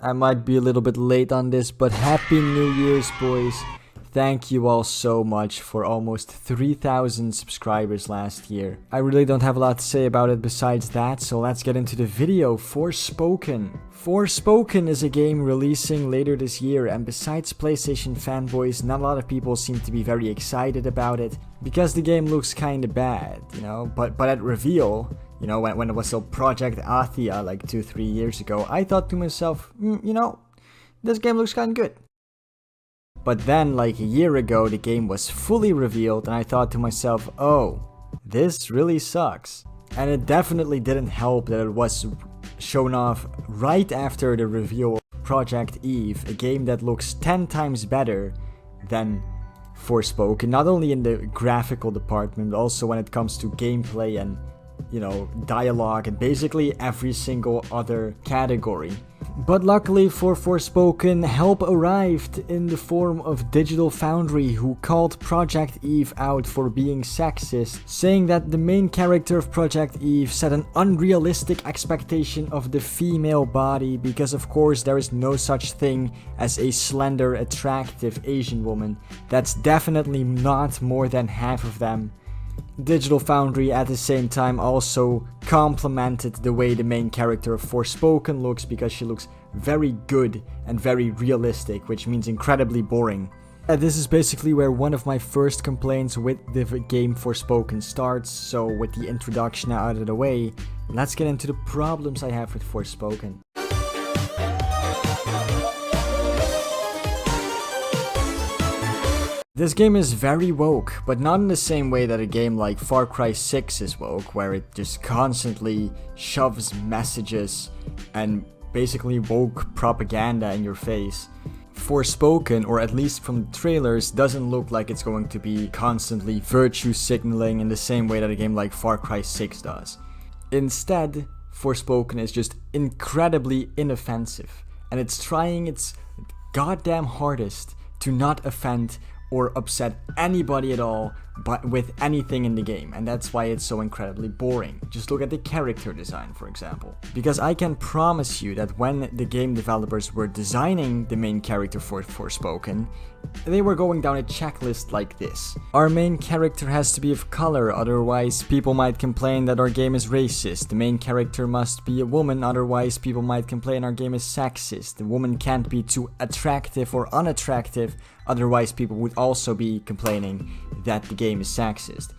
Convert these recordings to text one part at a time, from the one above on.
I might be a little bit late on this, but Happy New Year's, boys. Thank you all so much for almost 3,000 subscribers last year. I really don't have a lot to say about it besides that, so let's get into the video. Forspoken. Forspoken is a game releasing later this year, and besides PlayStation fanboys, not a lot of people seem to be very excited about it, because the game looks kinda bad, you know, but at reveal, you know, when it was still Project Eve like 2-3 years ago, I thought to myself, you know, this game looks kinda good. But then, like a year ago, the game was fully revealed, and I thought to myself, oh, this really sucks. And it definitely didn't help that it was shown off right after the reveal of Project Eve, a game that looks 10 times better than Forspoken, not only in the graphical department, but also when it comes to gameplay and, you know, dialogue and basically every single other category. But luckily for Forspoken, help arrived in the form of Digital Foundry, who called Project Eve out for being sexist, saying that the main character of Project Eve set an unrealistic expectation of the female body because of course there is no such thing as a slender, attractive Asian woman. That's definitely not more than half of them. Digital Foundry at the same time also complimented the way the main character of Forspoken looks, because she looks very good and very realistic, which means incredibly boring. This is basically where one of my first complaints with the game Forspoken starts, so with the introduction out of the way, let's get into the problems I have with Forspoken. This game is very woke, but not in the same way that a game like Far Cry 6 is woke, where it just constantly shoves messages and basically woke propaganda in your face. Forspoken, or at least from the trailers, doesn't look like it's going to be constantly virtue signaling in the same way that a game like Far Cry 6 does. Instead, Forspoken is just incredibly inoffensive, and it's trying its goddamn hardest to not offend or upset anybody at all but with anything in the game, and that's why it's so incredibly boring. Just look at the character design, for example. Because I can promise you that when the game developers were designing the main character for Forspoken, they were going down a checklist like this. Our main character has to be of color, otherwise people might complain that our game is racist. The main character must be a woman, otherwise people might complain our game is sexist. The woman can't be too attractive or unattractive, otherwise people would also be complaining that the game is sexist.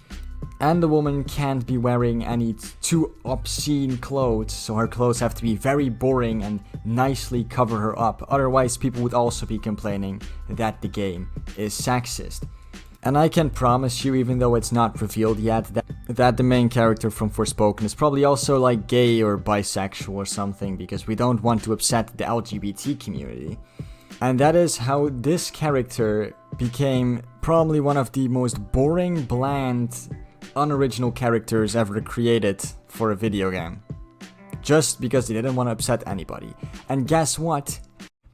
And the woman can't be wearing any too obscene clothes, so her clothes have to be very boring and nicely cover her up, otherwise people would also be complaining that the game is sexist. And I can promise you, even though it's not revealed yet, that the main character from Forspoken is probably also like gay or bisexual or something, because we don't want to upset the LGBT community. And that is how this character became probably one of the most boring, bland, unoriginal characters ever created for a video game. Just because they didn't want to upset anybody. And guess what?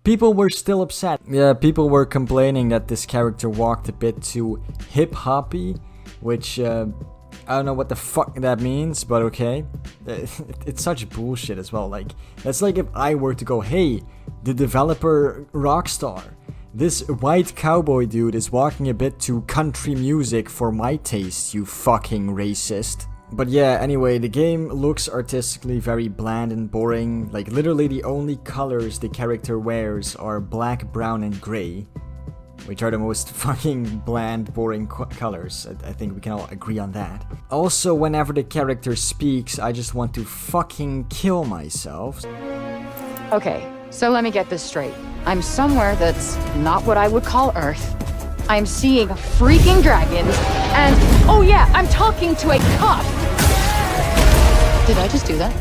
People were still upset. Yeah, people were complaining that this character walked a bit too hip-hoppy, which I don't know what the fuck that means, but okay. It's such bullshit as well. Like, that's like if I were to go, hey, the developer Rockstar, this white cowboy dude is walking a bit too country music for my taste, you fucking racist. But yeah, anyway, the game looks artistically very bland and boring. Like, literally the only colors the character wears are black, brown, and gray, which are the most fucking bland, boring colors. I think we can all agree on that. Also, whenever the character speaks, I just want to fucking kill myself. Okay, so let me get this straight. I'm somewhere that's not what I would call Earth. I'm seeing freaking dragons, and oh yeah, I'm talking to a cop! Did I just do that?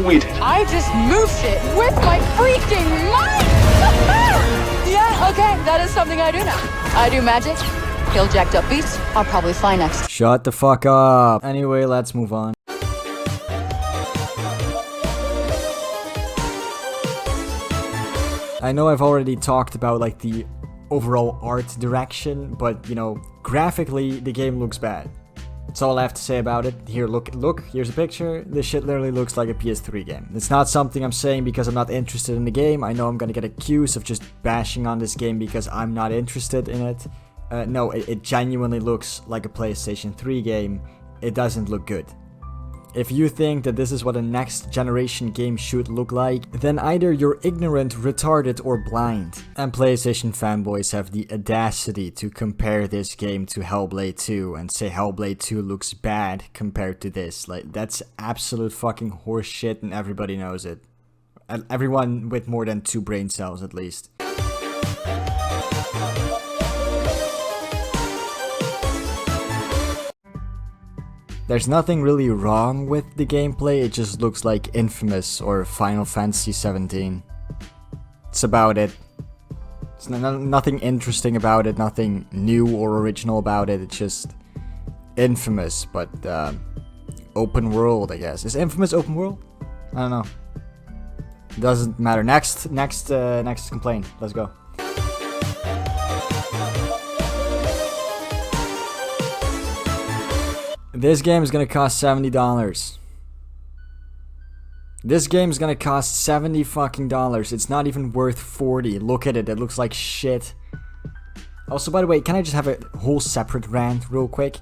Wait. I just moved shit with my freaking mind! Yeah, okay, that is something I do now. I do magic, kill jacked up beasts, I'll probably fly next. Shut the fuck up. Anyway, let's move on. I know I've already talked about like the overall art direction, but you know, graphically the game looks bad. That's all I have to say about it. Here, look, here's a picture. This shit literally looks like a PS3 game. It's not something I'm saying because I'm not interested in the game. I know I'm gonna get accused of just bashing on this game because I'm not interested in it. No, it genuinely looks like a PlayStation 3 game. It doesn't look good. If you think that this is what a next generation game should look like, then either you're ignorant, retarded, or blind. And PlayStation fanboys have the audacity to compare this game to Hellblade 2 and say Hellblade 2 looks bad compared to this. Like, that's absolute fucking horseshit and everybody knows it. Everyone with more than 2 brain cells at least. There's nothing really wrong with the gameplay, it just looks like Infamous or Final Fantasy 17. It's about it. It's nothing interesting about it, nothing new or original about it, it's just Infamous, but open world, I guess. Is Infamous open world? I don't know. Doesn't matter. Next complaint. Let's go. This game is gonna cost $70. This game is gonna cost $70 fucking dollars. It's not even worth 40. Look at it. It looks like shit. Also, by the way, can I just have a whole separate rant real quick?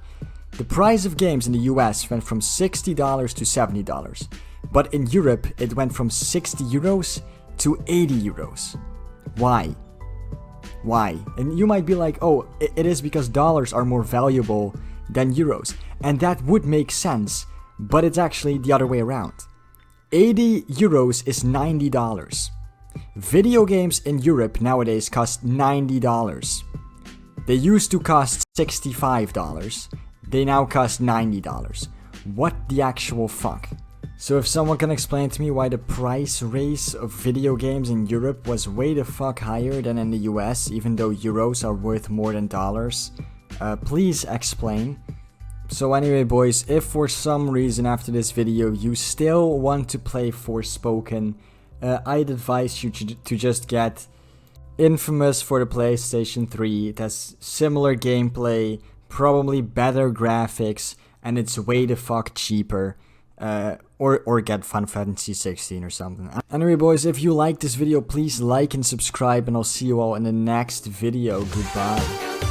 The price of games in the US went from $60 to $70. But in Europe, it went from 60 euros to 80 euros. Why? Why? And you might be like, oh, it is because dollars are more valuable than euros. And that would make sense, but it's actually the other way around. 80 euros is $90. Video games in Europe nowadays cost $90. They used to cost $65. They now cost $90. What the actual fuck? So if someone can explain to me why the price raise of video games in Europe was way the fuck higher than in the US, even though euros are worth more than dollars, please explain. So anyway boys, if for some reason after this video you still want to play Forspoken, I'd advise you to just get Infamous for the PlayStation 3. It has similar gameplay, probably better graphics, and it's way the fuck cheaper. Or get Final Fantasy 16 or something. Anyway boys, if you like this video, please like and subscribe, and I'll see you all in the next video. Goodbye.